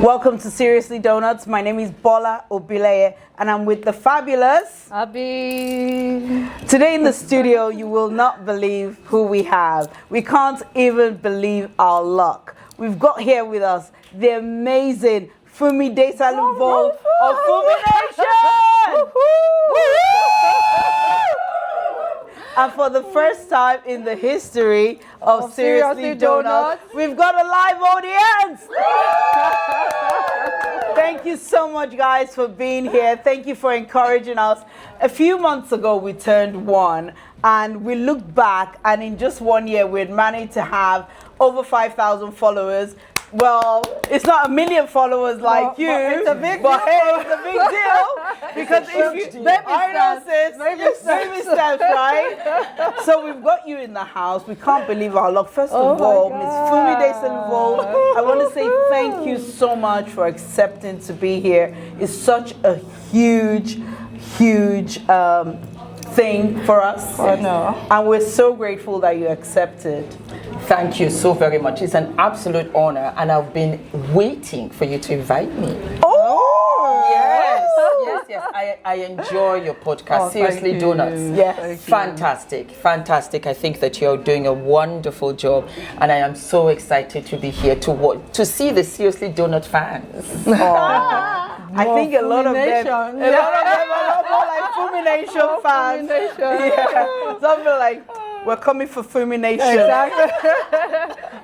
Welcome to Seriously Doughnuts. My name is Bola Obileye and I'm with the fabulous Abby. Today in the studio, you will not believe who we have. We can't even believe our luck. We've got here with us the amazing Fumi Desalu-Vold of Fumi Nation. And for the first time in the history of Seriously Doughnuts, we've got a live audience. Thank you so much, guys, for being here. Thank you for encouraging us. A few months ago, we turned 1, and we looked back, and in just 1 year, we had managed to have over 5,000 followers. Well, it's not 1 million followers like you, but it's a big deal. Hey, it's a big deal because if you, baby steps, right? So we've got you in the house. We can't believe our luck. First of all, Miss Fumi Desalu-Vold, I want to say thank you so much for accepting to be here. It's such a huge thing for us. I know. And we're so grateful that you accepted. Thank you so very much. It's an absolute honor, and I've been waiting for you to invite me. Oh! Yes. I enjoy your podcast, Seriously Doughnuts. Yes. Fantastic. I think that you're doing a wonderful job, and I am so excited to be here to see the Seriously Doughnut fans. I think a lot of them are more like Fumi Nation fans. Yeah. Something like, we're coming for Fumi Nation. Exactly.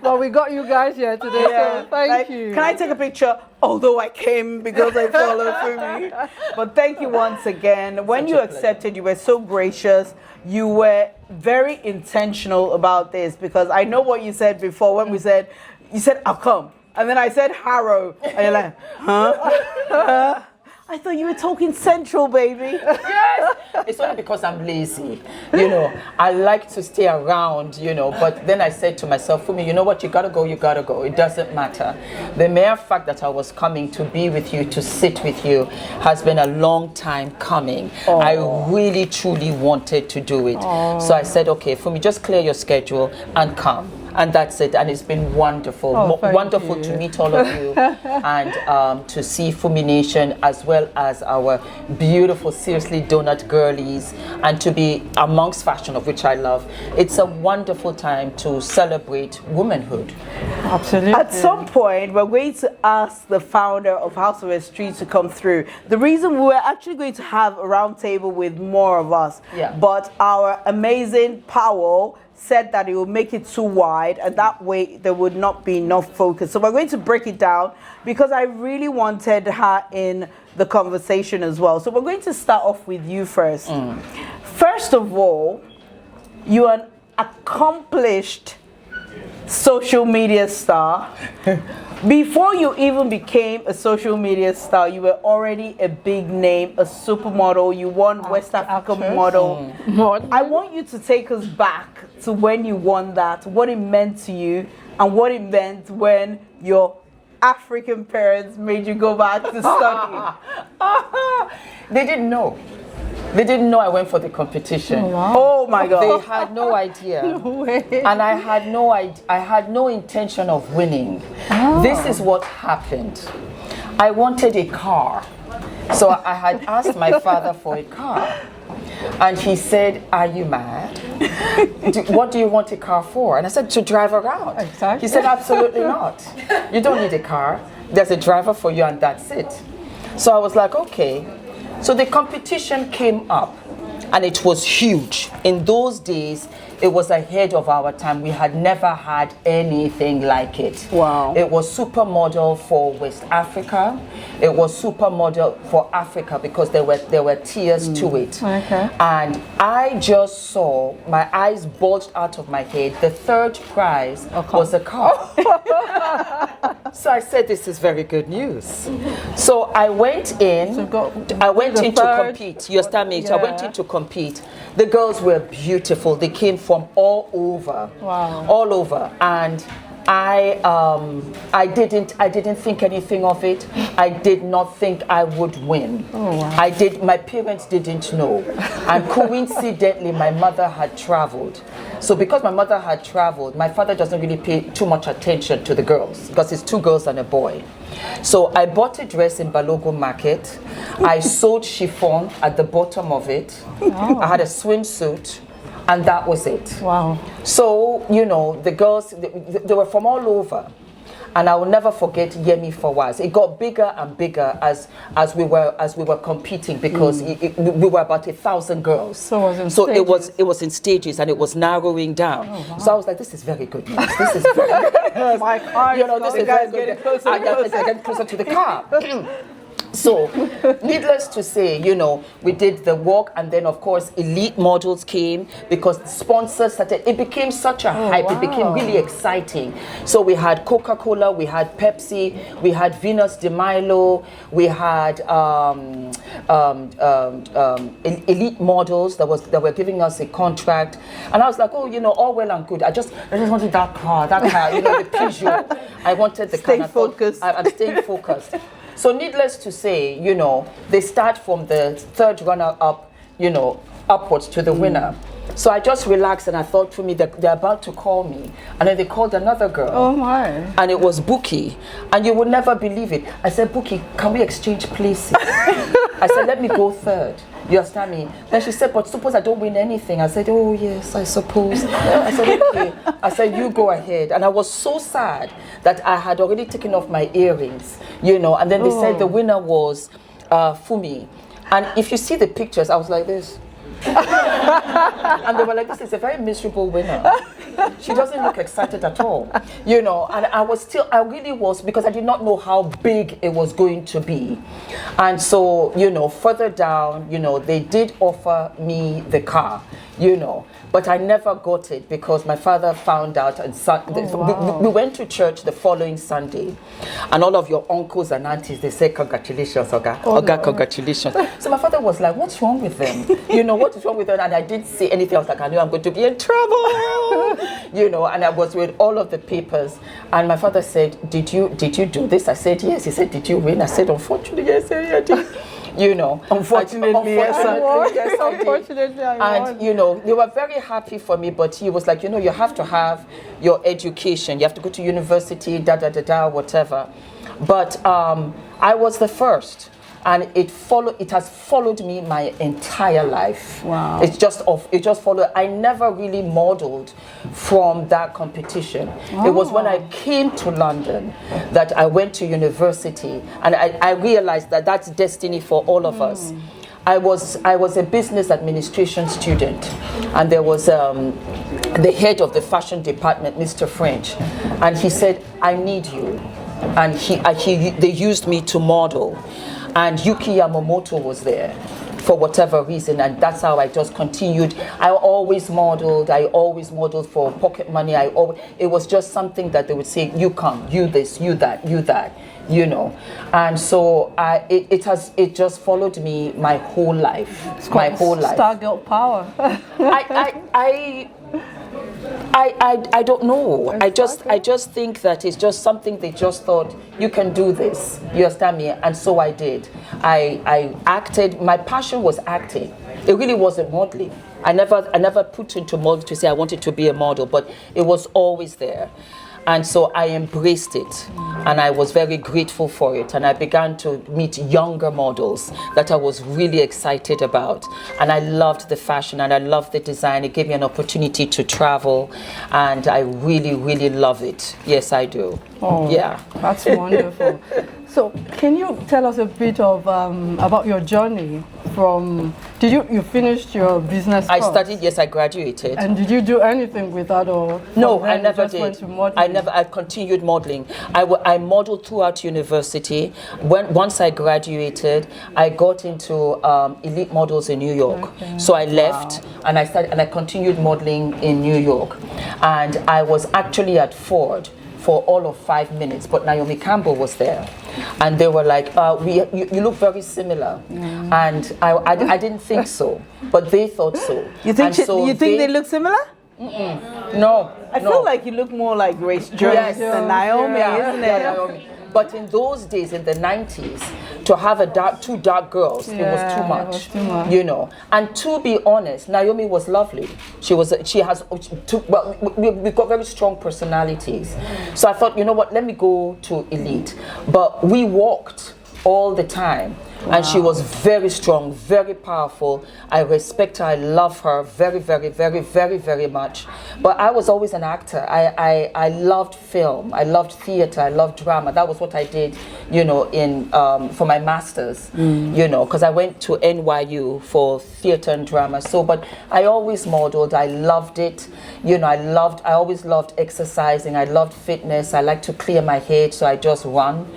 Well, we got you guys here today, so thank you. Can I take a picture? Although I came because I follow Fumi. But thank you once again. When you accepted, you were so gracious. You were very intentional about this because I know what you said before when you said, I'll come. And then I said Harrow. And you're like, huh? I thought you were talking Central, baby. Yes. It's only because I'm lazy. I like to stay around, But then I said to myself, Fumi, you know what? You gotta go. It doesn't matter. The mere fact that I was coming to be with you, to sit with you, has been a long time coming. I really, truly wanted to do it. So I said, okay, Fumi, just clear your schedule and come. And that's it. And it's been wonderful. Wonderful to meet all of you and to see Fumi Nation as well as our beautiful Seriously Doughnut girlies and to be amongst fashion, of which I love. It's a wonderful time to celebrate womanhood. Absolutely. At some point, we're going to ask the founder of House of Street to come through. The reason we're actually going to have a round table with more of us, but our amazing Powell said that it will make it too wide and that way there would not be enough focus. So we're going to break it down because I really wanted her in the conversation as well. So we're going to start off with you first. First of all, you're an accomplished social media star. Before you even became a social media star, you were already a big name, a supermodel. You won West African Model. I want you to take us back to when you won that, what it meant to you, and what it meant when your African parents made you go back to study. They didn't know. They didn't know I went for the competition. Oh my God. They had no idea. No way. And I had no intention of winning. This is what happened. I wanted a car. So I had asked my father for a car. And he said, are you mad? What do you want a car for? And I said, to drive around. Exactly. He said, absolutely not. You don't need a car. There's a driver for you and that's it. So I was like, okay. So the competition came up and it was huge. In those days, it was ahead of our time. We had never had anything like it. Wow. It was supermodel for West Africa. It was supermodel for Africa because there were tiers to it. Okay. And I just saw, my eyes bulged out of my head. The third prize was a car. So I said, this is very good news. So I went in. I went in to compete. You understand me? So I went in to compete. The girls were beautiful. They came from all over. Wow. All over. And I didn't think anything of it. I did not think I would win. Oh, wow. My parents didn't know. And coincidentally, my mother had traveled. So because my mother had traveled, my father doesn't really pay too much attention to the girls because it's 2 girls and a boy. So I bought a dress in Balogun Market. I sewed chiffon at the bottom of it. Oh. I had a swimsuit. And that was it. Wow. So, you know, the girls, they were from all over. And I will never forget Yemi Fawaz. It got bigger and bigger as we were competing because we were about 1,000 girls. So it was in stages and it was narrowing down. Oh, wow. So I was like, this is very good news. This is very good. My car, you know, this is very good. I get closer to the car. So, needless to say, you know, we did the walk, and then of course elite models came because the sponsors started. It became such a hype. Wow. It became really exciting. So we had Coca-Cola, we had Pepsi, we had Venus de Milo, we had elite models that were giving us a contract, and I was like, oh, you know, all well and good. I just wanted that car, you know, the Peugeot. I wanted the Stay focused. I'm staying focused. So needless to say, you know, they start from the 3rd runner-up, you know, upwards to the winner. So I just relaxed and I thought, for me, they're about to call me. And then they called another girl. Oh my. And it was Buki. And you would never believe it. I said, Buki, can we exchange places? I said, let me go 3rd. You understand me? Then she said, but suppose I don't win anything. I said, oh yes, I suppose. I said, okay. I said, you go ahead. And I was so sad that I had already taken off my earrings, you know. And then they said the winner was Fumi. And if you see the pictures, I was like this. And they were like, this is a very miserable winner. She doesn't look excited at all, you know. And I really was, because I did not know how big it was going to be. And so, you know, further down, you know, they did offer me the car, you know, but I never got it because my father found out. And we went to church the following Sunday, and all of your uncles and aunties, they said, congratulations, Oga. Oga, congratulations. So my father was like, what's wrong with them? You know, what is wrong with them? And I didn't say anything. I was like, I knew I'm going to be in trouble. You know, and I was with all of the papers. And my father said, did you do this? I said, yes. He said, did you win? I said, unfortunately, yes, I did. You know, unfortunately, yes, unfortunately, I won. And you know, they were very happy for me, but he was like, you know, you have to have your education. You have to go to university, whatever. But I was the first. And it has followed me my entire life. Wow. It just followed. I never really modeled from that competition. Oh. It was when I came to London that I went to university, and I realized that that's destiny for all of us. I was a business administration student, and there was the head of the fashion department, Mr. French, and he said, I need you. And they used me to model. And Yuki Yamamoto was there for whatever reason, and that's how I just continued. I always modeled for pocket money. It was just something that they would say, you come, you this, you that, you know. And so it just followed me my whole life. My whole life. Stargirl power. I don't know. I just think that it's just something they just thought, you can do this. You understand me? And so I did. I acted. My passion was acting. It really wasn't modeling. I never put into model to say I wanted to be a model, but it was always there. And so I embraced it, and I was very grateful for it. And I began to meet younger models that I was really excited about. And I loved the fashion, and I loved the design. It gave me an opportunity to travel, and I really, really love it. Yes, I do. Oh, yeah. That's wonderful. So can you tell us a bit of about your journey from, you finished your business course? I studied, yes, I graduated. And did you do anything with that, or? No, I never did. Went to modeling? I continued modeling. I modeled throughout university. Once I graduated, I got into elite models in New York. Okay. So I left, and I continued modeling in New York. And I was actually at Ford for all of 5 minutes, but Naomi Campbell was there, and they were like, you look very similar. And I didn't think so, but they thought so. You think they look similar? No. I feel like you look more like Grace Jones than Naomi, isn't it? Naomi. But in those days, in the 90s, to have two dark girls, it was too much. It was too much. You know. And to be honest, Naomi was lovely. We've got very strong personalities. So I thought, you know what, let me go to Elite. But we walked all the time. And she was very strong, very powerful. I respect her, I love her very, very, very, very, very much. But I was always an actor. I loved film, I loved theater, I loved drama. That was what I did, you know, for my master's, you know, because I went to NYU for theater and drama. So, but I always modeled, I loved it. You know, I always loved exercising, I loved fitness. I like to clear my head, so I just run,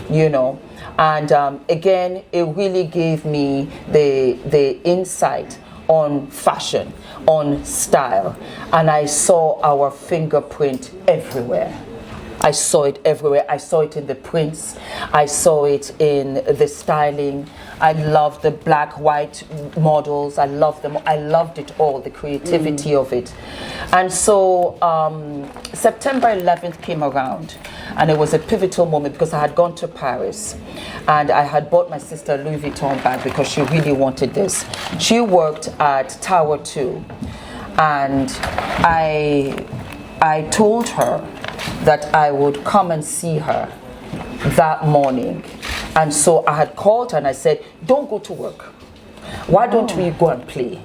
you know. And again, it really gave me the insight on fashion, on style. And I saw our fingerprint everywhere. I saw it everywhere. I saw it in the prints. I saw it in the styling. I loved the black, white models. I loved them. I loved it all, the creativity of it. And so September 11th came around, and it was a pivotal moment because I had gone to Paris and I had bought my sister a Louis Vuitton bag because she really wanted this. She worked at Tower 2, and I told her that I would come and see her that morning. And so I had called her and I said, don't go to work. Why don't we go and play?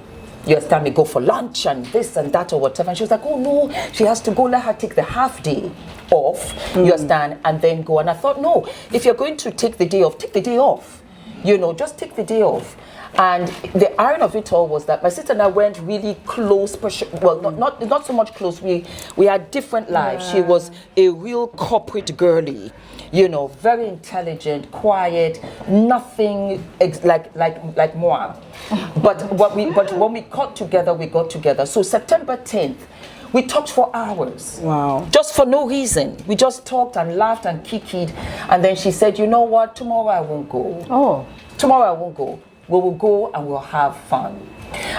You understand me? Go for lunch and this and that or whatever. And she was like, oh no, she has to go. Let her take the half day off, you understand, and then go. And I thought, no, if you're going to take the day off, take the day off. You know, just take the day off. And the iron of it all was that my sister and I weren't really close. Well, not so much close. We had different lives. She was a real corporate girly, you know, very intelligent, quiet, nothing like moi. But when we got together, we got together. So September 10th, we talked for hours. Wow. Just for no reason. We just talked and laughed and kikied. And then she said, you know what, tomorrow I won't go. Oh. Tomorrow I won't go. We will go and we'll have fun.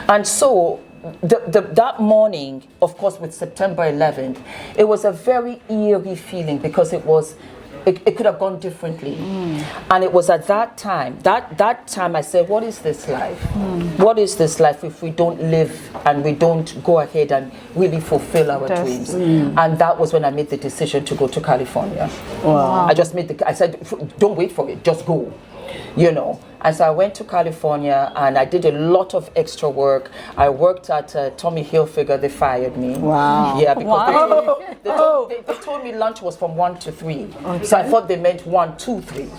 And so that morning, of course, with September 11th, it was a very eerie feeling because it could have gone differently. And it was at that time I said, what is this life? What is this life if we don't live and we don't go ahead and really fulfill our dreams? And that was when I made the decision to go to California. Wow. I said, don't wait for it, just go. You know, and so I went to California and I did a lot of extra work. I worked at Tommy Hilfiger. They fired me. Wow. Yeah, because they told me lunch was from 1 to 3. Okay. So I thought they meant 1, 2, 3.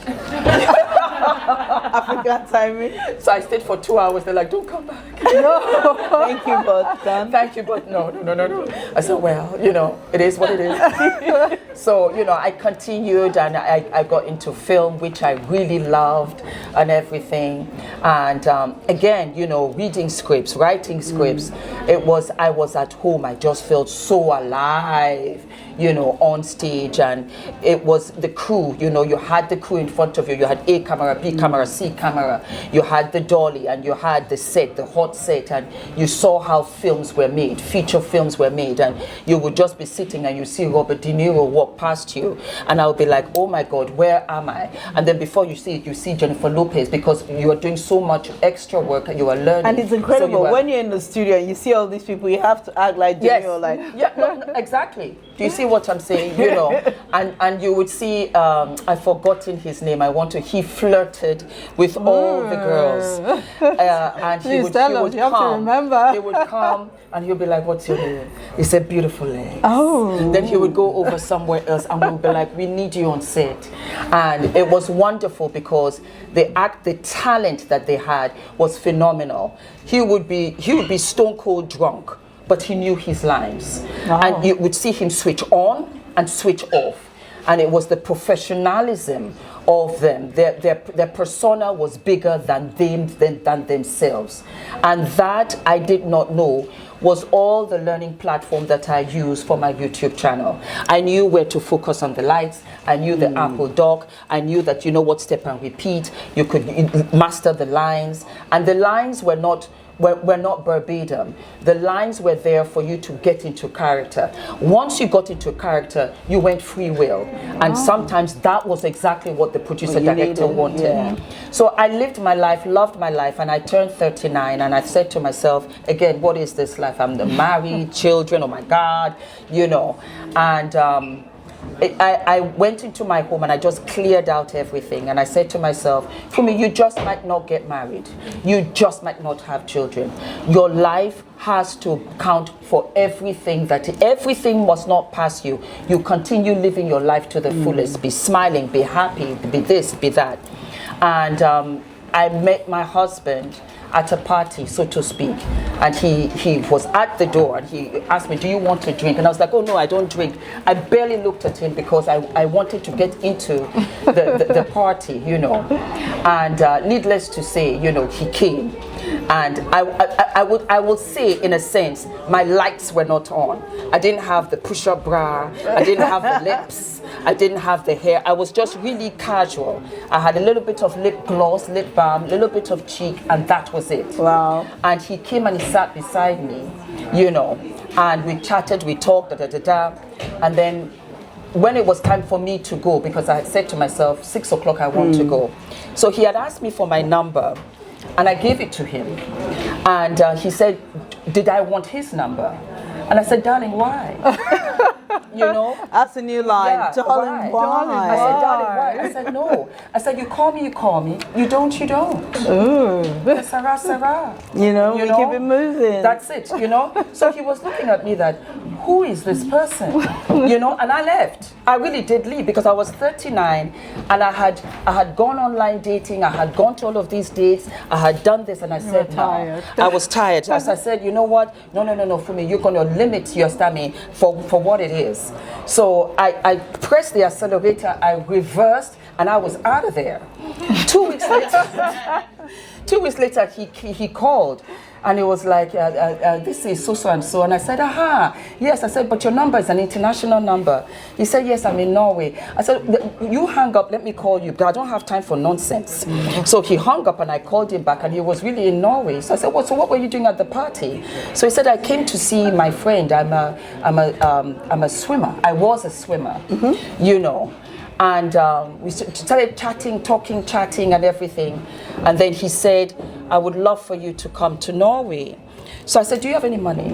African timing. So I stayed for 2 hours. They're like, don't come back. No. Thank you, but done. Thank you, but no. I said, well, you know, it is what it is. So, you know, I continued and I got into film, which I really loved and everything. And again, you know, reading scripts, writing scripts. I was at home. I just felt so alive, you know, on stage. And it was the crew, you know, you had the crew in front of you. You had A camera, B camera, C camera. You had the dolly and you had the set, the hot set. And you saw how films were made, feature films were made. And you would just be sitting and you see Robert De Niro walk past you. And I would be like, oh my God, where am I? And then before you see it, you see Jennifer Lopez because you are doing so much extra work and you are learning. And it's incredible. When you're in the studio and you see all these people, you have to act like yes. You're like... Yeah, no, exactly. Do you see what I'm saying? You know, and you would see, I've forgotten his name. He flirted with all the girls. And he would come. You have to remember. He would come and he'll be like, what's your name? He said, beautiful legs. Oh. Then he would go over somewhere else and we'll be like, we need you on set. And it was wonderful because the talent that they had was phenomenal. He would be stone cold drunk, but he knew his lines. Wow. And you would see him switch on and switch off. And it was the professionalism of them. Their persona was bigger than themselves. And that I did not know was all the learning platform that I use for my YouTube channel. I knew where to focus on the lights. I knew the Apple dock. I knew that, you know what, step and repeat. You could master the lines. And the lines were not were not verbatim. The lines were there for you to get into character. Once you got into character, you went free will. And sometimes that was exactly what the producer director wanted. Yeah. So I lived my life, loved my life, and I turned 39, and I said to myself, again, what is this life? I'm married, children, oh my God, you know. And I went into my home and I just cleared out everything, and I said to myself, Fumi, you just might not get married. You just might not have children. Your life has to count for everything. Everything must not pass you. You continue living your life to the fullest. Be smiling, be happy, be this, be that. And I met my husband at a party, so to speak, and he was at the door and he asked me, do you want to drink? And I was like, oh no, I don't drink. I barely looked at him because I wanted to get into the party, you know. And needless to say, you know, he came. And I will say, in a sense, my lights were not on. I didn't have the push-up bra, I didn't have the lips, I didn't have the hair. I was just really casual. I had a little bit of lip gloss, lip balm, a little bit of cheek, and that was it. Wow. And he came and he sat beside me, you know, and we chatted, we talked, and then when it was time for me to go, because I had said to myself, 6 o'clock I want to go. So he had asked me for my number, and I gave it to him. And he said, did I want his number? And I said, darling, why? You know? That's a new line. Yeah, darling, why? I said, darling, why? I said, no. I said, you call me, you call me. You don't, you don't. Ooh. Sarah, Sarah. You know, we keep it moving. That's it, you know? So he was looking at me that, who is this person? You know, and I left. I really did leave because I was 39 and I had gone online dating, I had gone to all of these dates, I had done this, and I said, no. I was tired. As I said, you know what? No, Fumi, you're going to limit your stamina for what it is. So I pressed the accelerator, I reversed, and I was out of there. 2 weeks later, 2 weeks later, he called. And it was like, this is so and so. And I said, aha, yes. I said, but your number is an international number. He said, yes, I'm in Norway. I said, you hang up, let me call you, but I don't have time for nonsense. So he hung up and I called him back, and he was really in Norway. So I said, well, so what were you doing at the party? So he said, I came to see my friend. I'm a swimmer. I was a swimmer, you know. And we started chatting, talking, chatting and everything. And then he said, I would love for you to come to Norway. So I said, do you have any money?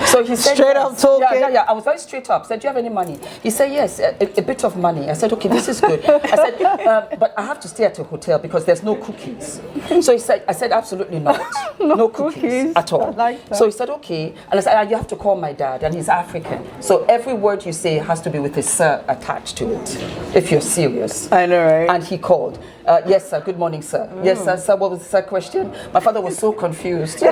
So he said, straight up talking. Yeah. I was very straight up. I said, do you have any money? He said, yes, a bit of money. I said, okay, this is good. I said, but I have to stay at a hotel because there's no cookies. So he said, I said, absolutely not. No cookies at all. Like so he said, okay. And I said, you have to call my dad, and he's African. So every word you say has to be with a sir attached to it, if you're serious. I know, right? And he called. Yes, sir. Good morning, sir. Yes, sir. What was the sir question? My father was so confused.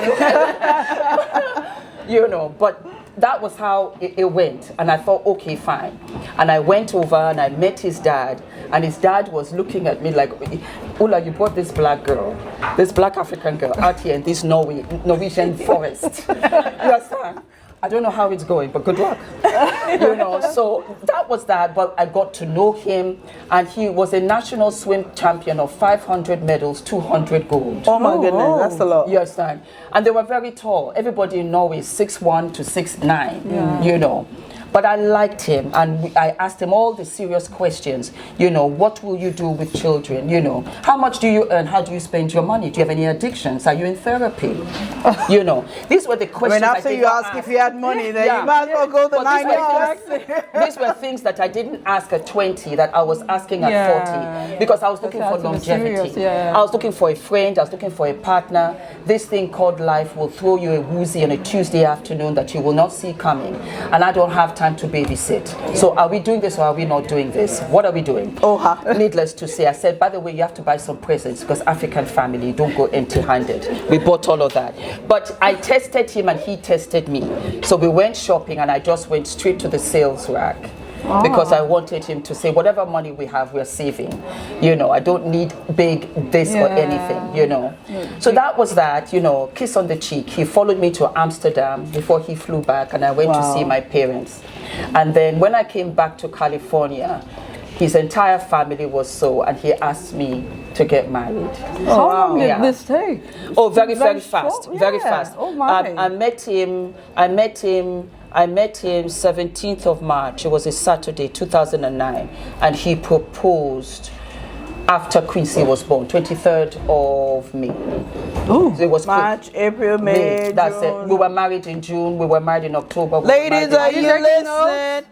You know, but that was how it went. And I thought, okay, fine. And I went over and I met his dad. And his dad was looking at me like, Ula, you brought this black girl, this black African girl out here in this Norwegian forest. You understand? I don't know how it's going, but good luck. You know, so that was that, but I got to know him, and he was a national swim champion of 500 medals, 200 gold. Oh my goodness, that's a lot. You understand? And they were very tall. Everybody in Norway is 6'1" to 6'9", you know. But I liked him, and I asked him all the serious questions. You know, what will you do with children? You know, how much do you earn? How do you spend your money? Do you have any addictions? Are you in therapy? You know, these were the questions. I mean, after you ask if you had money, then you might as well go the 9 years. These were things that I didn't ask at 20 that I was asking at 40 because I was looking for longevity. I was looking for a friend. I was looking for a partner. This thing called life will throw you a woozy on a Tuesday afternoon that you will not see coming, and I don't have time to babysit. So are we doing this or are we not doing this? What are we doing? Needless to say, I said, by the way, you have to buy some presents because African family don't go empty-handed. We bought all of that. But I tested him and he tested me. So we went shopping and I just went straight to the sales rack. Because I wanted him to say, whatever money we have, we're saving. You know, I don't need big this or anything, you know. So that was that, you know, kiss on the cheek. He followed me to Amsterdam before he flew back, and I went to see my parents. And then when I came back to California, His entire family was so, and he asked me to get married. How long did this take? Oh, very fast. Very fast. Oh my. I met him 17th of March. It was a Saturday, 2009, and he proposed after Quincy was born, 23rd of May. Ooh, so it was March, April, May, That's June. it. We were married in June. We were married in October. Ladies, are you listening?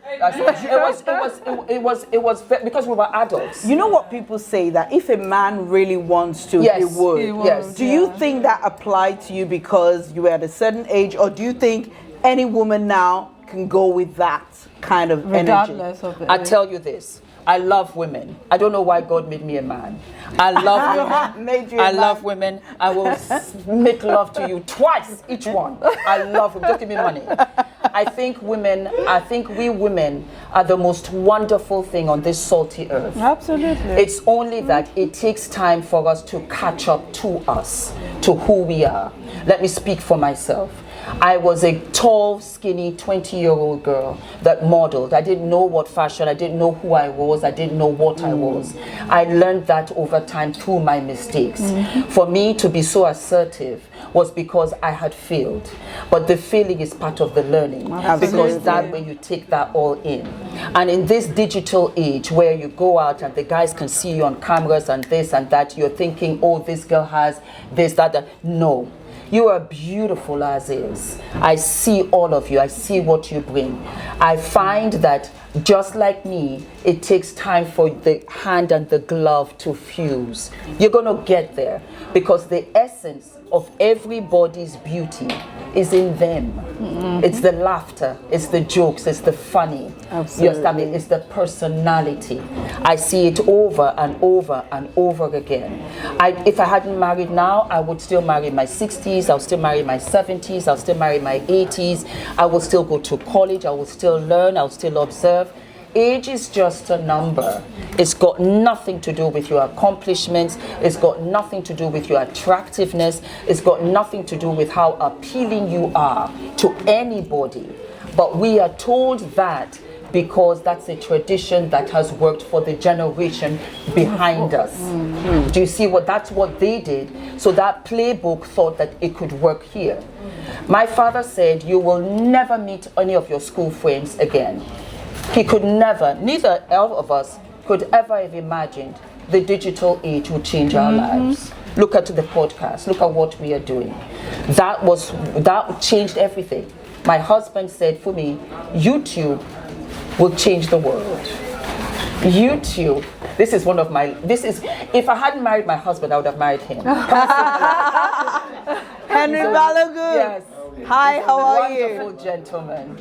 It was because we were adults. You know what people say, that if a man really wants to, Yes, he would. he would. Yes. Do you think that applied to you because you were at a certain age, or do you think any woman now can go with that kind of Regardless energy? of it. I tell you this. I love women. I don't know why God made me a man. I love women. Made you a I man. love women. I will make love to you twice, each one. I love them. Just give me money. I think we women are the most wonderful thing on this salty earth. Absolutely. It's only that it takes time for us to catch up to us, to who we are. Let me speak for myself. I was a tall, skinny 20-year-old girl that modeled. I didn't know what fashion, I didn't know who I was, I didn't know what I was. I learned that over time through my mistakes. For me to be so assertive was because I had failed. But the failing is part of the learning. Because that way you take that all in. And in this digital age where you go out and the guys can see you on cameras and this and that, you're thinking, oh, this girl has this, that. No. You are beautiful as is. I see all of you. I see what you bring. I find that just like me, it takes time for the hand and the glove to fuse. You're going to get there because the essence of everybody's beauty is in them. It's the laughter, it's the jokes, it's the funny. Absolutely. You understand me? It's the personality. I see it over and over and over again. If I hadn't married now, I would still marry in my 60s, I would still marry in my 70s, I would still marry in my 80s, I would still go to college, I would still learn, I would still observe. Age is just a number. It's got nothing to do with your accomplishments. It's got nothing to do with your attractiveness. It's got nothing to do with how appealing you are to anybody. But we are told that because that's a tradition that has worked for the generation behind us. Do you see that's what they did? So that playbook thought that it could work here. My father said, you will never meet any of your school friends again. He could never, neither of us could ever have imagined the digital age would change our lives. Look at the podcast, look at what we are doing. That changed everything. My husband said, Fumi, YouTube will change the world. YouTube, if I hadn't married my husband, I would have married him. Henry Balogun. Yes. Hi, how are you? Wonderful gentleman.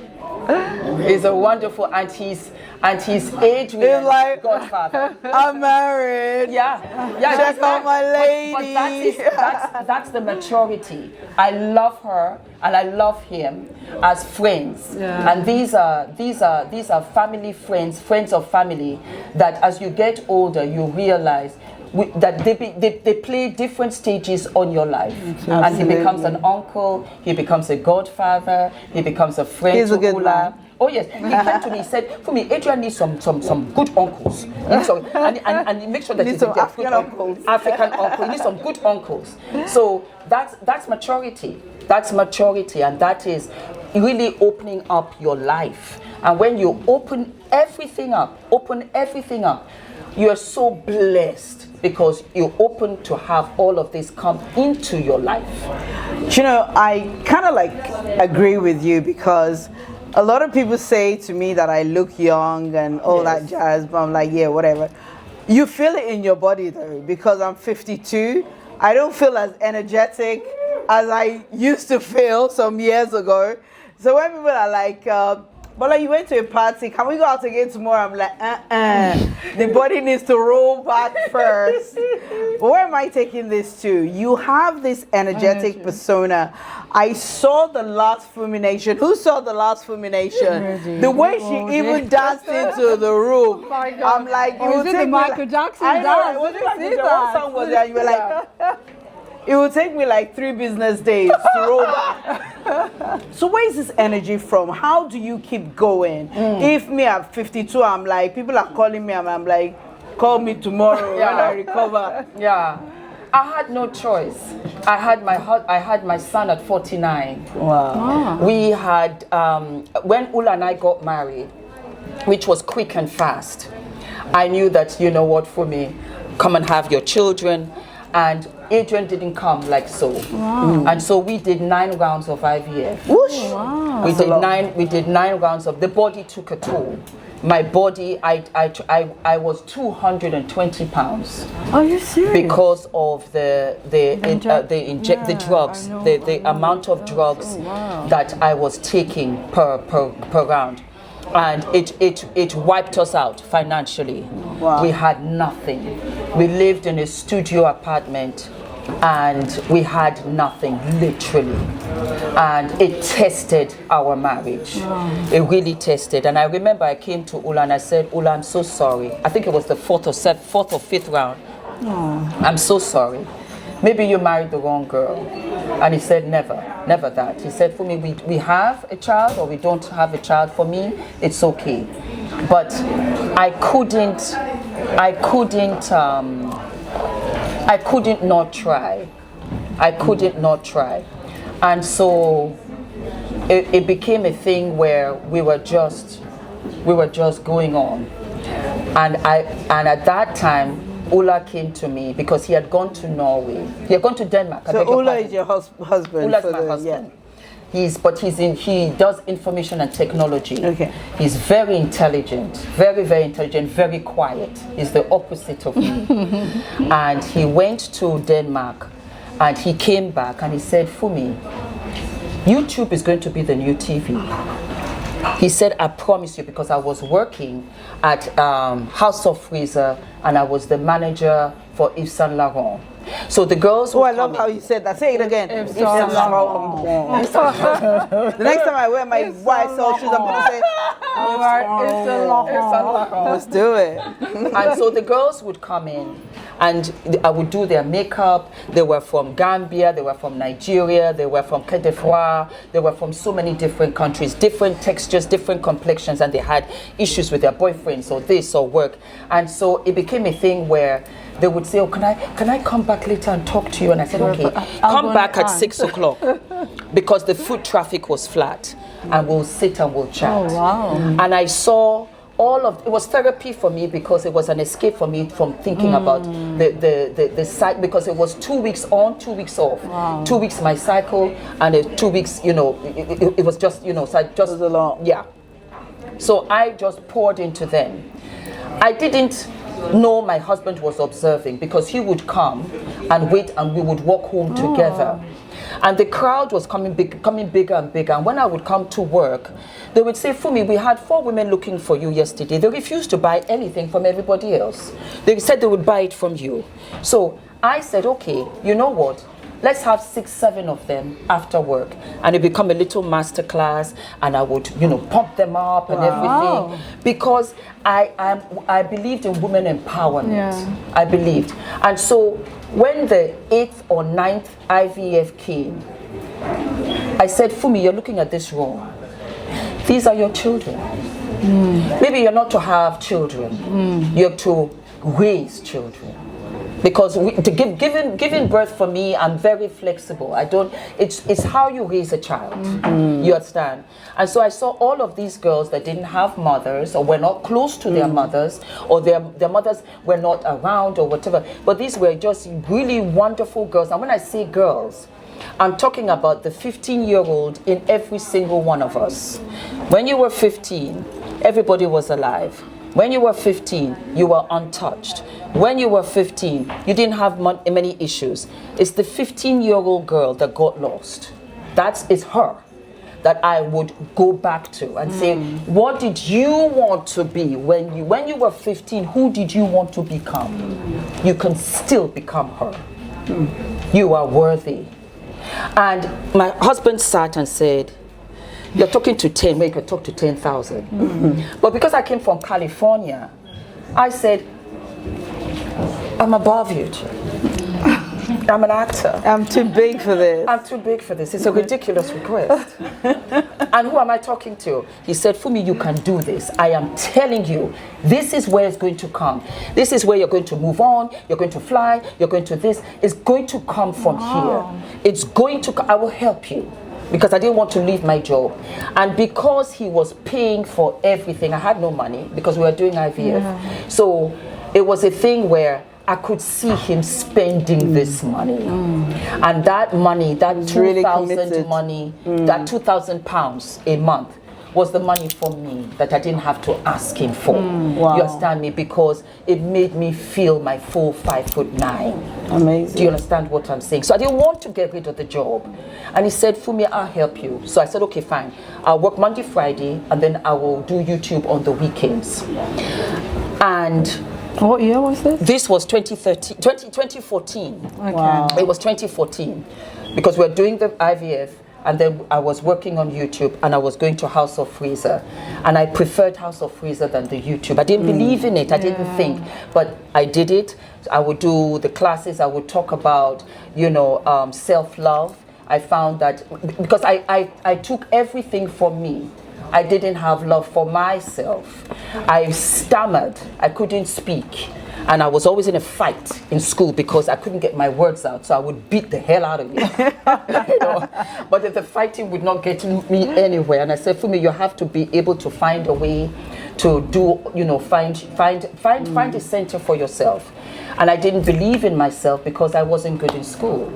He's a wonderful, and he's Adrian's like, godfather. I'm married. Yeah. Check out my lady. But that's the maturity. I love her and I love him as friends. Yeah. And these are family friends of family that as you get older you realize that they play different stages on your life. And he becomes an uncle, he becomes a godfather, he becomes a friend. He's a good man. Oh yes, he came to me, he said, Fumi, Adrian needs some good uncles. And he makes sure that Needs some African uncles. African uncle, he needs some good uncles. So that's maturity. That's maturity, and that is really opening up your life. And when you open everything up, you're so blessed because you're open to have all of this come into your life. You know, I kind of agree with you because a lot of people say to me that I look young and all that jazz, but I'm like, yeah, whatever. You feel it in your body though, because I'm 52. I don't feel as energetic as I used to feel some years ago. So when people are like, Bola, you went to a party, can we go out again tomorrow? I'm like, the body needs to roll back first. Where am I taking this to? You have this energetic persona. I saw the last Fumination. Who saw the last Fumination? The way she even danced into the room. Oh my God. I'm like, was it the Michael Jackson I know, dance? was it like the song was there? You were like, it will take me like 3 business days to roll back. So where is this energy from? How do you keep going? If me at 52, I'm like, people are calling me, and I'm like, call me tomorrow when I recover. Yeah. I had no choice. I had my son at 49. Wow. We had, when Ula and I got married, which was quick and fast, I knew that, you know what, for me, come and have your children. And Adrian didn't come like so. Wow. And so we did 9 rounds of IVF. Whoosh. Wow. We did 9 rounds of, the body took a toll. My body, I was 220 pounds. Are you serious? Because of the drugs, the amount of drugs that I was taking per round. And it wiped us out financially. Wow. We had nothing. We lived in a studio apartment and we had nothing, literally. And it tested our marriage. It really tested. And I remember I came to Ula and I said, Ula, I'm so sorry. I think it was the 4th or 5th round. I'm so sorry. Maybe you married the wrong girl. And he said, never that. He said, for me, we have a child or we don't have a child. For me, it's okay. But I couldn't not try. I couldn't not try. And so it became a thing where we were just going on. And at that time, Ula came to me because he had gone to Norway. He had gone to Denmark. So Ula is your husband? Ula's my husband. Yeah. He does information and technology. Okay. He's very intelligent, very, very intelligent, very quiet. He's the opposite of me. And he went to Denmark and he came back and he said, Fumi, YouTube is going to be the new TV. He said, I promise you, because I was working at House of Freezer and I was the manager for Yves Saint Laurent. So the girls I love how you said that. Say it again. Yves Saint Laurent. The next time I wear my white soul shoes, I'm going to say, Yves Saint Laurent. let's do it. And so the girls would come in and I would do their makeup. They were from Gambia, they were from Nigeria, they were from Côte d'Ivoire, they were from so many different countries, different textures, different complexions, and they had issues with their boyfriends or this or work. And so it became a thing where they would say, oh, can I come back later and talk to you? And I said, okay, come back at 6 o'clock because the foot traffic was flat and we'll sit and we'll chat. Oh, wow. And I saw it was therapy for me because it was an escape for me from thinking about the cycle, because it was 2 weeks on, 2 weeks off. Wow. 2 weeks my cycle and 2 weeks, it was just, so I just, it was a lot. Yeah. So I just poured into them. I didn't know my husband was observing because he would come and wait and we would walk home together. And the crowd was becoming bigger and bigger. And when I would come to work, they would say, Fumi, we had 4 women looking for you yesterday. They refused to buy anything from everybody else. They said they would buy it from you. So I said, okay, you know what? Let's have 6, 7 of them after work. And it become a little master class and I would, pump them up and everything. Because I believed in women empowerment. Yeah. I believed. And so when the 8th or 9th IVF came, I said, Fumi, you're looking at this wrong. These are your children. Maybe you're not to have children. You're to raise children. Because giving birth for me, I'm very flexible. It's how you raise a child. You understand? And so I saw all of these girls that didn't have mothers or were not close to their mothers, or their mothers were not around or whatever. But these were just really wonderful girls. And when I say girls, I'm talking about the 15-year-old in every single one of us. When you were 15, everybody was alive. When you were 15, you were untouched. When you were 15, you didn't have many issues. It's the 15-year-old girl that got lost. That is her that I would go back to and say, what did you want to be when you were 15? Who did you want to become? You can still become her. You are worthy. And my husband sat and said, you're talking to 10, but you could talk to 10,000. But because I came from California, I said, I'm above you. I'm an actor. I'm too big for this. I'm too big for this. It's a ridiculous request. And who am I talking to? He said, Fumi, you can do this. I am telling you, this is where it's going to come. This is where you're going to move on. You're going to fly. You're going to this. It's going to come from here. It's going to, I will help you. Because I didn't want to leave my job. And because he was paying for everything, I had no money because we were doing IVF. So it was a thing where I could see him spending this money. And that money, that 2,000 money, that 2,000 pounds a month was the money for me that I didn't have to ask him for. Wow. You understand me? Because it made me feel my full 5'9". Amazing. Do you understand what I'm saying? So I didn't want to get rid of the job. And he said, Fumi, I'll help you. So I said, okay, fine. I'll work Monday, Friday, and then I will do YouTube on the weekends. And what year was this? This was 2014. Okay. Wow. It was 2014 because we're doing the IVF and then I was working on YouTube and I was going to House of Freezer and I preferred House of Freezer than the YouTube. I didn't believe in it. I didn't think, but I did it. I would do the classes. I would talk about, you know, self-love. I found that because I took everything from me. I didn't have love for myself. I stammered. I couldn't speak. And I was always in a fight in school because I couldn't get my words out. So I would beat the hell out of you. You know? But the fighting would not get me anywhere. And I said, Fumi, you have to be able to find a way to do, you know, find a center for yourself. And I didn't believe in myself because I wasn't good in school.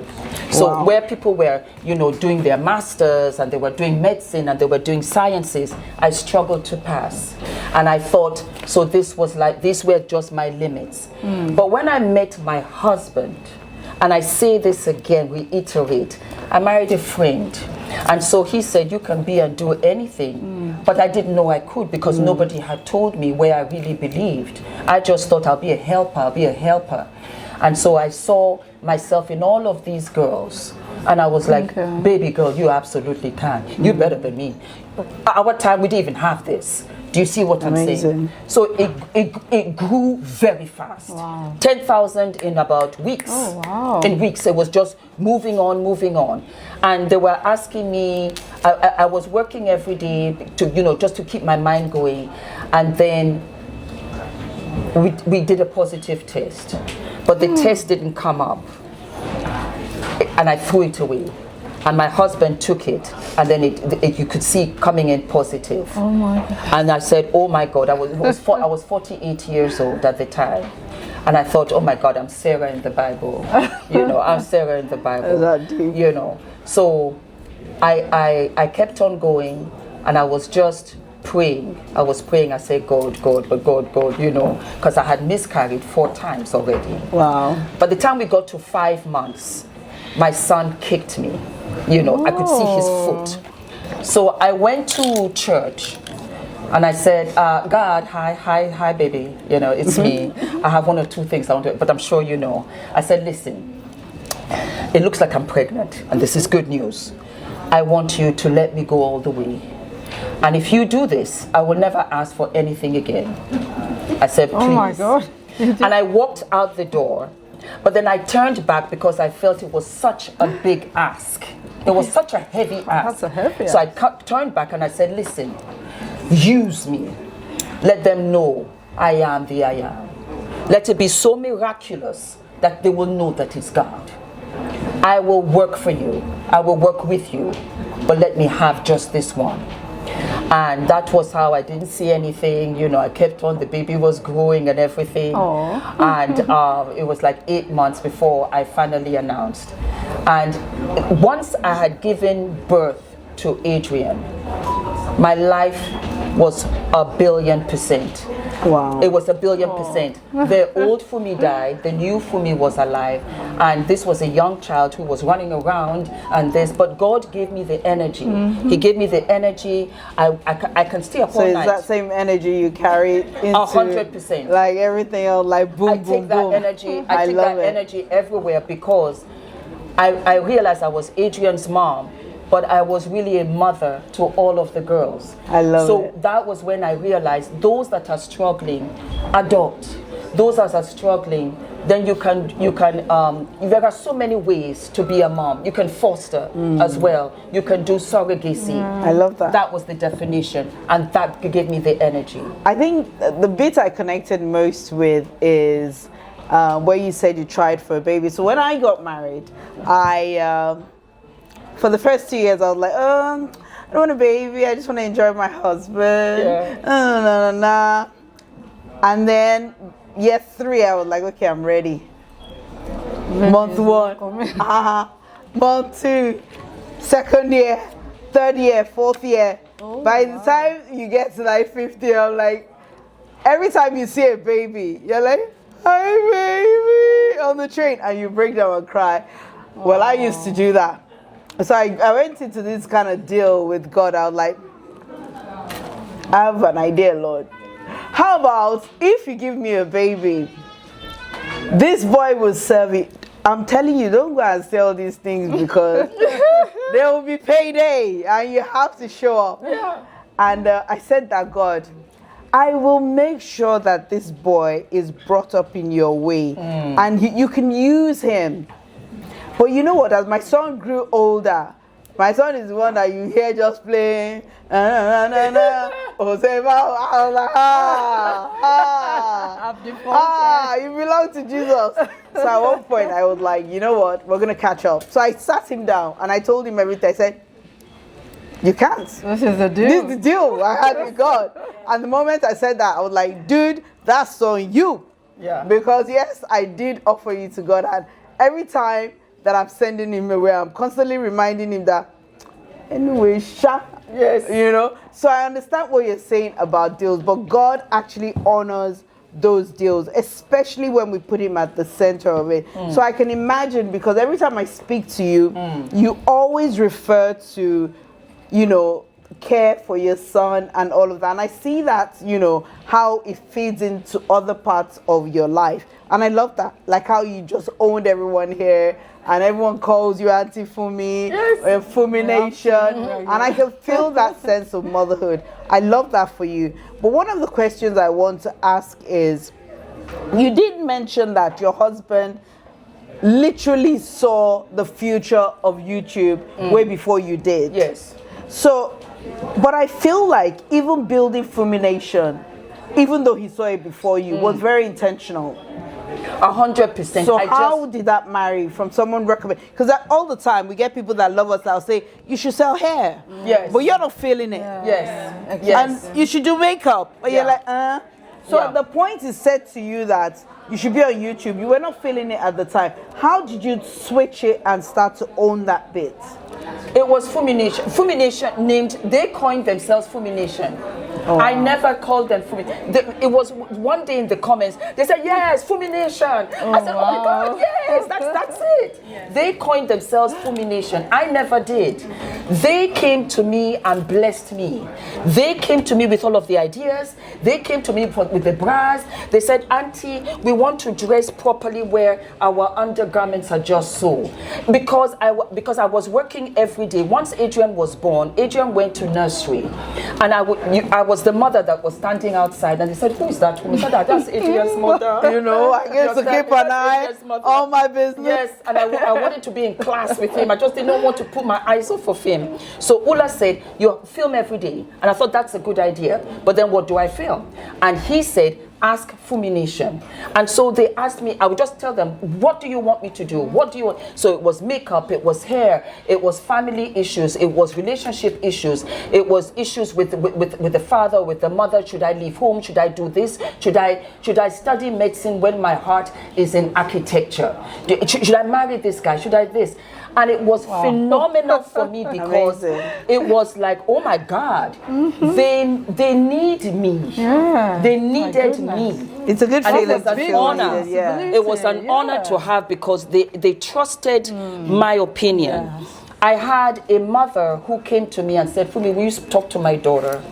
So where people were, you know, doing their masters and they were doing medicine and they were doing sciences, I struggled to pass. And I thought, so this was like, these were just my limits. But when I met my husband, and I say this again, reiterate, I married a friend. And so he said, you can be and do anything. But I didn't know I could because nobody had told me where I really believed. I just thought I'll be a helper, I'll be a helper. And so I saw myself in all of these girls. And I was like, baby girl, you absolutely can. You're better than me. Our time, we didn't even have this. Do you see what I'm saying? So it grew very fast. 10,000 in about weeks. Oh, wow. In weeks, it was just moving on, moving on. And they were asking me, I was working every day to, you know, just to keep my mind going. And then we did a positive test, but the test didn't come up. And I threw it away. And my husband took it, and then you could see coming in positive. Oh my God. And I said, oh my God, I was 48 years old at the time. And I thought, oh my God, I'm Sarah in the Bible. You know, I'm Sarah in the Bible. Is that deep? You know, so I kept on going, and I was just praying. I was praying. I said, God, you know, because I had miscarried 4 times already. Wow. By the time we got to 5 months, my son kicked me. You know, I could see his foot. So I went to church and I said, God, hi, baby. You know, it's me. I have 1 or 2 things I want to, but I'm sure you know. I said, listen, it looks like I'm pregnant and this is good news. I want you to let me go all the way. And if you do this, I will never ask for anything again. I said, please. Oh my God. And I walked out the door. But then I turned back because I felt it was such a big ask. It was such a heavy ask. That's a heavy ask. So I turned back and I said, listen, use me. Let them know I am the I am. Let it be so miraculous that they will know that it's God. I will work for you. I will work with you. But let me have just this one. And that was how I didn't see anything, you know, I kept on, the baby was growing and everything. And it was like 8 months before I finally announced. And once I had given birth to Adrian, my life was 1,000,000,000%. Wow. It was 1,000,000,000%. The old Fumi died, the new Fumi was alive, and this was a young child who was running around and this, but God gave me the energy. He gave me the energy. I can stay up all night. So it's that same energy you carry into 100%. like everything else, like boom, I boom, take that boom. energy. I take love that energy everywhere because I realized I was Adrian's mom, but I was really a mother to all of the girls. I love so it. that was when I realized those that are struggling, adopt. Those that are struggling, then there are so many ways to be a mom. You can foster as well. You can do surrogacy. I love that. That was the definition, and that gave me the energy. I think the bit I connected most with is where you said you tried for a baby. So when I got married, for the first 2 years, I was like, I don't want a baby. I just want to enjoy my husband. Yeah. And then year 3, I was like, okay, I'm ready. Month 1, month 2, second year, third year, fourth year. By the time you get to like 50, I'm like, every time you see a baby, you're like, hi baby, on the train, and you break down and cry. Well, I used to do that. So I went into this kind of deal with God. I was like, I have an idea, Lord. How about if you give me a baby, this boy will serve it. I'm telling you, don't go and say all these things because there will be payday and you have to show up. Yeah. And I said that, God, I will make sure that this boy is brought up in your way and you can use him. But you know what, as my son grew older, my son is the one that you hear just playing. You belong to Jesus. So at one point I was like, you know what, we're going to catch up. So I sat him down and I told him everything. I said, you can't. This is the deal. This is the deal I had with God. And the moment I said that, I was like, dude, that's on you. Yeah. Because yes, I did offer you to God. And every time that I'm sending him away, I'm constantly reminding him that, anyway, yes, you know. So I understand what you're saying about deals, but God actually honors those deals, especially when we put him at the center of it. So I can imagine, because every time I speak to you, you always refer to, you know, care for your son and all of that. And I see that, you know, how it feeds into other parts of your life. And I love that, like how you just owned everyone here and everyone calls you Aunty Fumi, yes, Fumi Nation. And I can feel that sense of motherhood. I love that for you. But one of the questions I want to ask is, you did mention that your husband literally saw the future of YouTube way before you did. Yes. So, but I feel like even building Fumi Nation, even though he saw it before you, was very intentional. 100%. So how did that marry from someone recommend? Because all the time we get people that love us that'll say, you should sell hair. Yes. But you're not feeling it. Yes. Yes. And you should do makeup. But you're like, So the point is said to you that you should be on YouTube. You were not feeling it at the time. How did you switch it and start to own that bit? It was Fumi Nation. Fumi Nation they coined themselves Fumi Nation. Oh, I never called them Fumi. It was one day in the comments, they said, yes, Fumi Nation. I said, oh my God, yes, that's it. Yes. They coined themselves Fumi Nation. I never did. They came to me and blessed me. They came to me with all of the ideas. They came to me with the bras. They said, Auntie, we want to dress properly where our undergarments are just so. Because I was working every day. Once Adrian was born, Adrian went to nursery. And I was the mother that was standing outside, and they said, who is that woman? I said, that's Adrian's mother. You know, I get to keep an eye on my business. Yes, and I wanted to be in class with him. I just didn't want to put my eyes off of him. So Ula said, you film every day. And I thought that's a good idea, but then what do I film? And he said, ask Fumi Nation. And so they asked me, I would just tell them, what do you want me to do? What do you want? So it was makeup, it was hair, it was family issues, it was relationship issues, it was issues with the father, with the mother. Should I leave home? Should I do this? Should I study medicine when my heart is in architecture? Should I marry this guy? Should I this? And it was phenomenal for me because it was like, oh my God, they need me. Yeah. They needed me. It's a good feeling. It was an honor. It was an honor to have because they trusted my opinion. Yes. I had a mother who came to me and said, Fumi, will you talk to my daughter?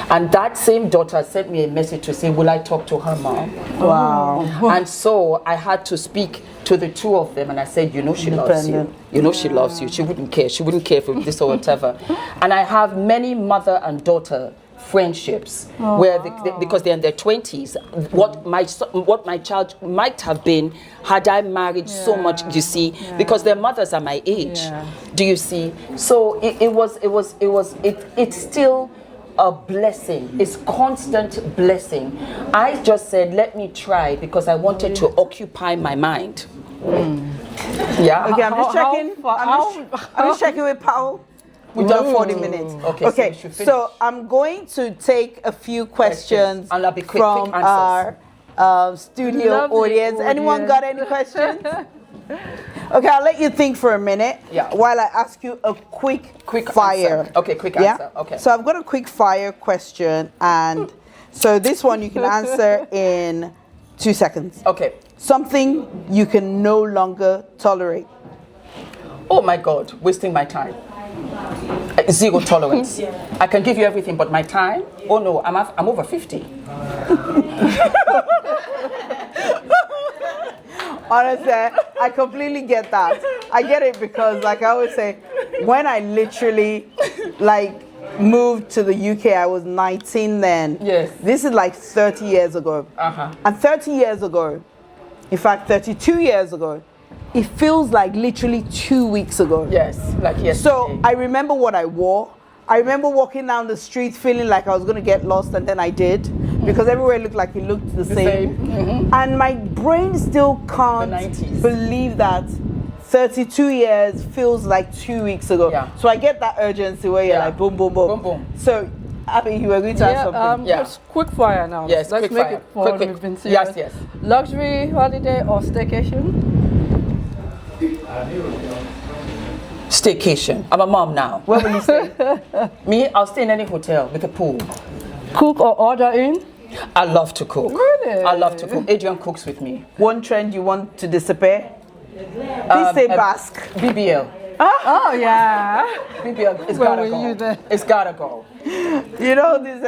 And that same daughter sent me a message to say, will I talk to her mom? Wow. And so I had to speak to the two of them, and I said, you know she loves you. You know she loves you. She wouldn't care. She wouldn't care for this or whatever. And I have many mother and daughter friendships where because they're in their 20s. What my child might have been had I married so much, you see, because their mothers are my age. Do you see? So it's still a blessing. It's constant blessing. I just said, let me try, because I wanted to occupy my mind. Yeah. Okay, I'm just checking. I'm just checking with Paul. We've done 40 minutes. Okay. So I'm going to take a few questions and I'll be quick from our studio audience. Anyone got any questions? Okay, I'll let you think for a minute while I ask you a quick fire. Answer. Okay, quick answer. Okay. So I've got a quick fire question, and so this one you can answer in 2 seconds. Okay. Something you can no longer tolerate. Oh my God, wasting my time. Zero tolerance. I can give you everything, but my time? Oh no, I'm over 50. Honestly, I completely get that. I get it because, like I always say, when I literally moved to the UK, I was 19 then. Yes. This is like 30 years ago. And 30 years ago, in fact 32 years ago, it feels like literally 2 weeks ago. Yes, like yesterday. So I remember what I wore. I remember walking down the street feeling like I was going to get lost, and then I did, because everywhere looked like it looked the same. And my brain still can't believe that 32 years feels like 2 weeks ago. So I get that urgency where you're like boom, boom, boom. Boom, boom. So, Abby, you were going to ask something. Just quick fire now. Yes, let's make it fun. Quick. We've been serious. Yes. Luxury holiday or staycation? Staycation. I'm a mom now. Where will you stay? Me, I'll stay in any hotel with a pool. Cook or order in? I love to cook. Really? I love to cook. Adrian cooks with me. One trend you want to disappear? Please say Basque. BBL. Oh yeah. BBL. It's gotta go. It's gotta go. You know this.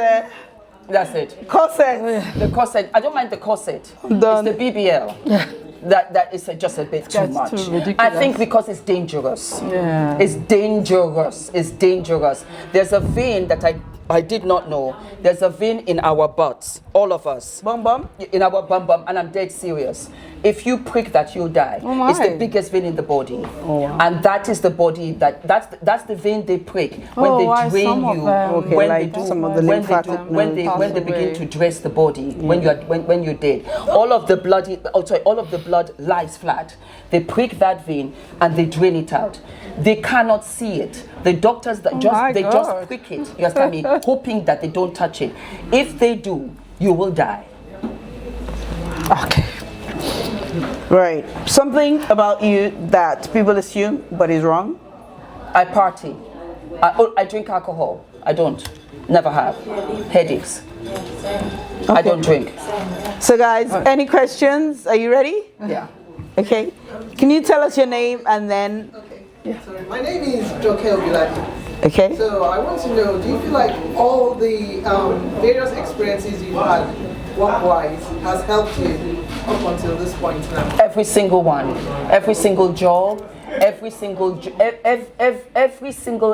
That's it. Corset. The corset. I don't mind the corset. Done. It's the BBL. That is just a bit too much. Too ridiculous. I think because it's dangerous. Yeah. It's dangerous. It's dangerous. There's a vein that I did not know. There's a vein in our butts, all of us. Bum bum? In our bum bum, and I'm dead serious. If you prick that, you'll die. Oh it's the biggest vein in the body. Oh, wow. And that is the body that's the vein they prick when they drain you. When they do some of the when they begin to dress the body, when you're dead. All of the blood lies flat. They prick that vein and they drain it out. They cannot see it. The doctors just prick it. You understand me? Hoping that they don't touch it. If they do, you will die. Okay. Right. Something about you that people assume but is wrong? I party. I drink alcohol. I don't. Never have. Headaches. Okay. I don't drink. So guys, any questions? Are you ready? Yeah. Okay. Can you tell us your name and then... Okay. Yeah. So my name is Jokel Biladi. Okay. So I want to know, do you feel like all the various experiences you've had work-wise has helped you up until this point now? Every single one. Every single job. Every single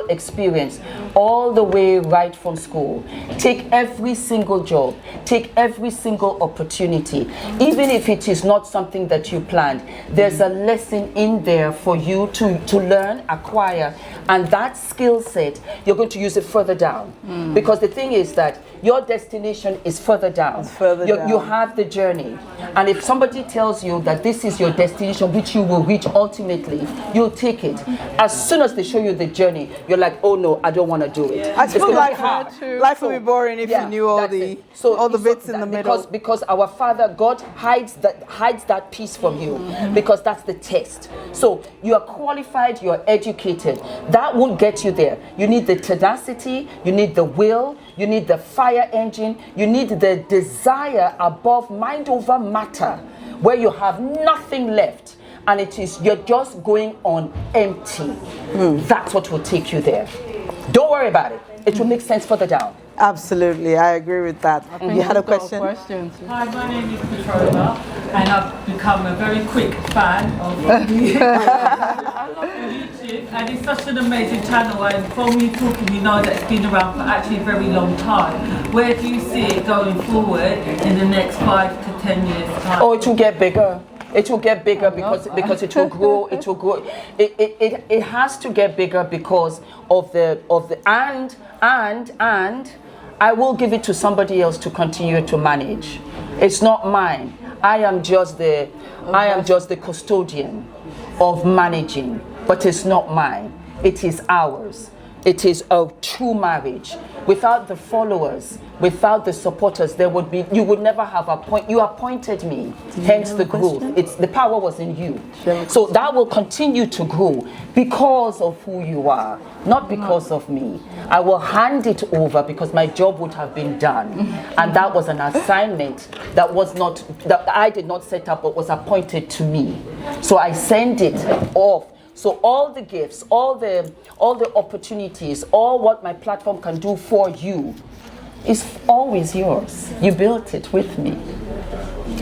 experience, all the way right from school. Take every single job, take every single opportunity, even if it is not something that you planned. There's a lesson in there for you to learn, acquire, and that skill set, you're going to use it further down. Because the thing is that your destination is further down. It's further down. You have the journey, and if somebody tells you that this is your destination, which you will reach ultimately, you'll take it. As soon as they show you the journey, you're like, oh no, I don't want to do it. I suppose life would be boring if you knew all the bits in the middle. Because our Father, God hides that piece from you, because that's the test. So you are qualified, you are educated. That won't get you there. You need the tenacity, you need the will, you need the fire engine, you need the desire above mind over matter, where you have nothing left. And you're just going on empty. That's what will take you there. Don't worry about it. It will make sense further down. Absolutely, I agree with that. You had a question? Hi, my name is Petrona, and I've become a very quick fan of you. I love your YouTube initiative, and it's such an amazing channel. And from you talking, you know that it's been around for actually a very long time. Where do you see it going forward in the next 5 to 10 years' time? Oh, it will get bigger. It will get bigger because it will grow. It will grow. It has to get bigger because of the and I will give it to somebody else to continue to manage. It's not mine. I am just the custodian of managing, but it's not mine. It is ours. It is a true marriage. Without the followers, without the supporters, you would never have you appointed me, hence the growth. The power was in you. So that will continue to grow because of who you are, not because of me. I will hand it over because my job would have been done. And that was an assignment that I did not set up, but was appointed to me. So I send it off. So all the gifts, all the opportunities, all what my platform can do for you is always yours. You built it with me.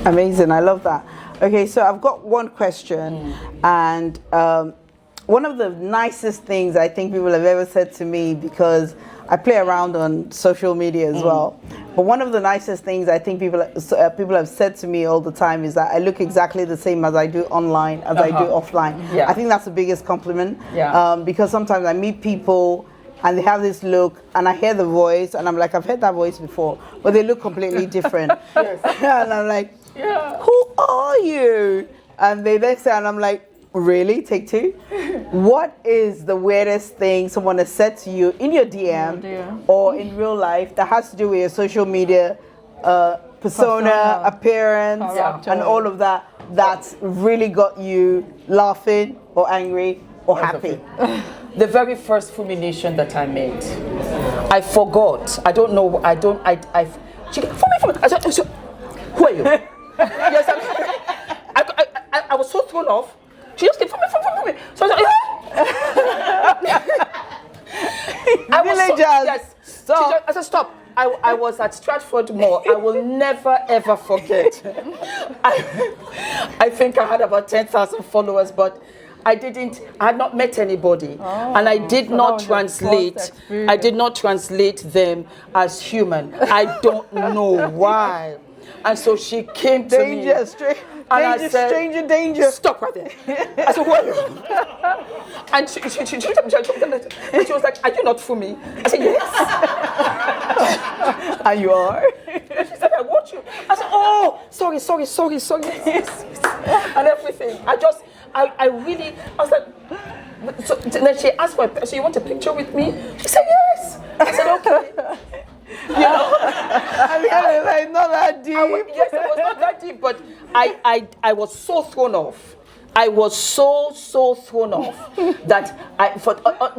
Amazing, I love that. Okay, so I've got one question, and one of the nicest things I think people have ever said to me, because I play around on social media as well. But one of the nicest things I think people have said to me all the time is that I look exactly the same as I do online as I do offline. Yeah. I think that's the biggest compliment. Yeah. Because sometimes I meet people and they have this look and I hear the voice and I'm like, I've heard that voice before, but they look completely different. Yes. And I'm like, who are you? And they then say, and I'm like, really? Take two? What is the weirdest thing someone has said to you in your DM or in real life that has to do with your social media persona, appearance, and all of that, that's really got you laughing or angry or happy? The very first Fumi that I made, I forgot. I don't know. She goes, Fumi. I said, who are you? Yes, I was so thrown off. She just kept Fumi. So I was like, Villagers, stop. I said, stop. I was at Stratford Mall. I will never ever forget. I think I had about 10,000 followers, but I had not met anybody, and I did not translate. I did not translate them as human. I don't know why. And so she came to me. And I said, stranger danger. Stop right there. I said, who are you? And she looked at me, and she was like, are you not Fumi? I said, yes. And you are? And she said, I watch you. I said, oh, sorry. And everything. I was like, so then she asked for so you want a picture with me? She said, yes. I said, okay. You know, I mean, like, not that deep. Yes, it was not that deep, but I was so thrown off. I was so thrown off that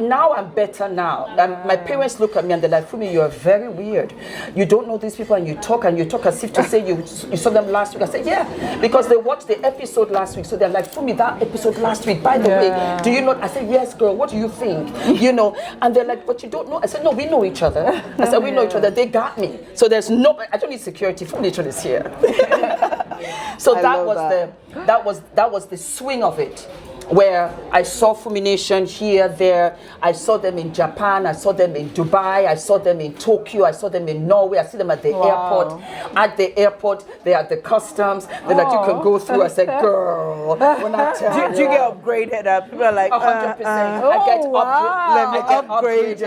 now I'm better now. My parents look at me and they're like, Fumi, you're very weird. You don't know these people and you talk as if to say you saw them last week. I said, yeah, because they watched the episode last week. So they're like, Fumi, that episode last week, by the way, do you know? I said, yes, girl, what do you think? You know, and they're like, but you don't know. I said, no, we know each other. I said, we know each other. They got me. So I don't need security. Fumi is here. So that was the swing of it, where I saw Fumi here, there. I saw them in Japan. I saw them in Dubai. I saw them in Tokyo. I saw them in Norway. I see them at the airport. At the airport, they are at the customs. They're like, you can go through. I said, girl, when I tell you. Do you get upgraded? People are like, 100%. I get upgraded.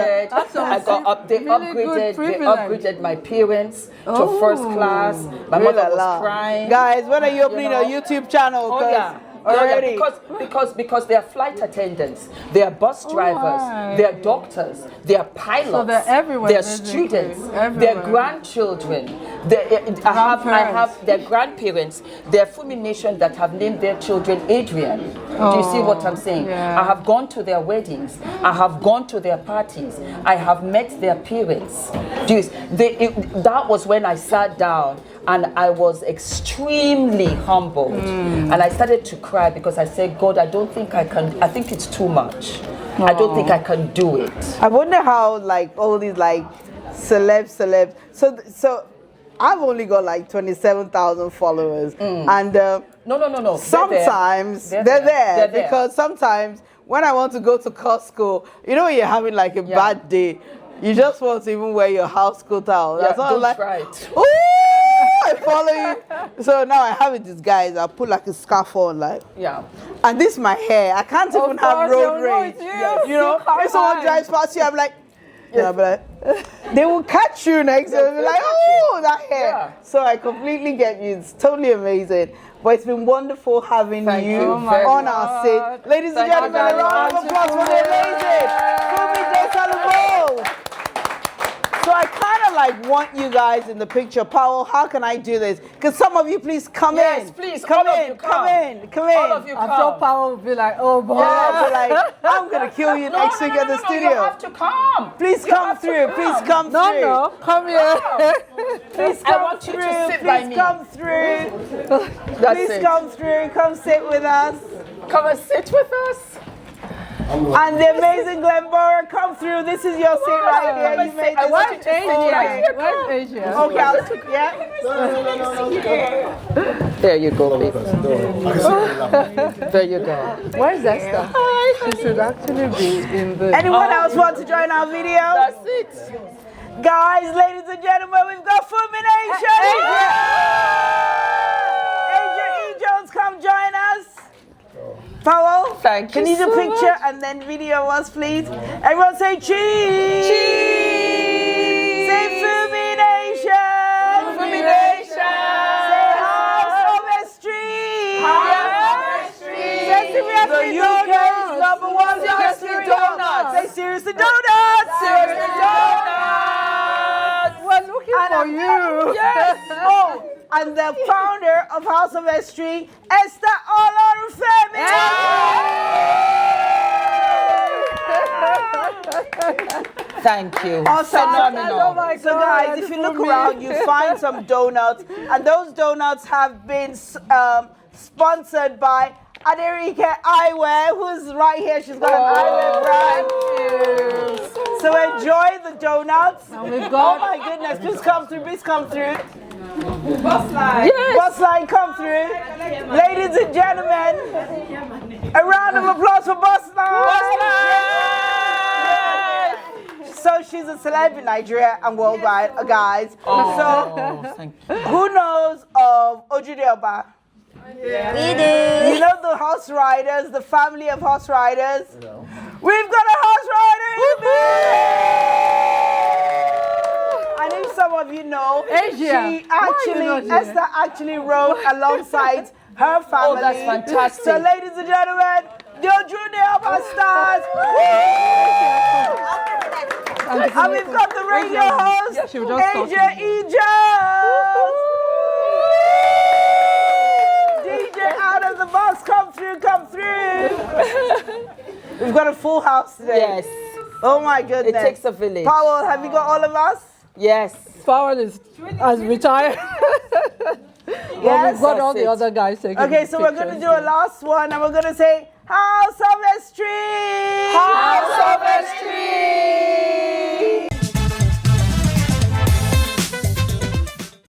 They upgraded my parents to first class. My mother was crying. Guys, when are you opening a YouTube channel? Already. Because they are flight attendants, they are bus drivers, they are doctors, they are pilots, so they're everywhere, they are students, they are grandchildren. I have their grandparents. There are Fumi that have named their children Adrian. Do you see what I'm saying? Yeah. I have gone to their weddings. I have gone to their parties. I have met their parents. That was when I sat down and I was extremely humbled. And I started to cry because I said, God, I don't think I can. I think it's too much. I don't think I can do it. I wonder how, like, all these, like, celebs. So I've only got like 27,000 followers. And no. sometimes they're there because sometimes when I want to go to Costco, you know when you're having like a bad day, you just want to even wear your house coat out. That's all I'm like, right. ooh, I follow you. So now I have it disguised. I put like a scarf on, like. Yeah. And this is my hair. I can't even have road rage. You know, if someone drives past you, I'm like, yeah, but they will catch you next. They'll be like, oh, that hair. Yeah. So I completely get you. It's totally amazing. But it's been wonderful having you on our set. Ladies and gentlemen, a round of applause for the amazing Fumi Desalu-Vold. So I kind of like want you guys in the picture. Powell, how can I do this? Because some of you, please come in. Yes, please. Come all in, of you come in, come in. All of you I'm come. sure Powell will be like, oh boy. Yeah, be like, I'm going to kill you next week at the studio. You have to come. Please come through. Please come through. No, come here. Please I come want you through. to sit by Please me. come through. That's Please it. come through. Come sit with us. Come and sit with us. And the amazing Glenborough, come through. This is your seat right here. You made this. Where's Asia? Where's Asia? Okay, I'll take There you go, baby. There you go. Where's Esther? She should actually be in the... Anyone else want to join our video? That's it. Guys, ladies and gentlemen, we've got Fumi Nation. Asia E. Jones, come join us. Powell, Thank can you you do so picture much. and then video us, please? Everyone say cheese. Cheese. Say Fumi Nation. Fumi Nation. Say House of a Street. Say The Seriously UK's Donuts. #1 Seriously Donuts. Say Seriously Donuts. Seriously Donuts. We're looking for you. Yes. Oh, and the founder of House of Estrie, Esther Olorunfemi. Thank you. Awesome. Phenomenal. Oh my So God, guys, if you look Fumi. around, you find some donuts, and those donuts have been sponsored by Aderike Eyewear, who's right here. She's got an eyewear brand. So enjoy the donuts. we've got- Oh my goodness, please come through, please come through. Bus line. Yes. Bus line, come through. Ladies and gentlemen, a round of applause for Bus Line. So she's a celeb in Nigeria and worldwide, guys. Oh, So thank you. who knows of Ojude Oba? You know the horse riders, the family of horse riders? We've got a horse rider in there! And if some of you know, Asia. Esther actually rode alongside her family. Oh, that's fantastic. So ladies and gentlemen, the Ojude Oba stars! And we've got the radio host, she will just talk to Asia me. E. Jones! DJ out of the box, come through, come through. We've got a full house today. Yes. Oh my goodness. It takes a village. Powell, have you got all of us? Yes. Powell has retired. Yes. Well, we've got all That's the it. other guys taking Okay, so we're going to do a last one, and we're going to say, House of a Street! House of a Street.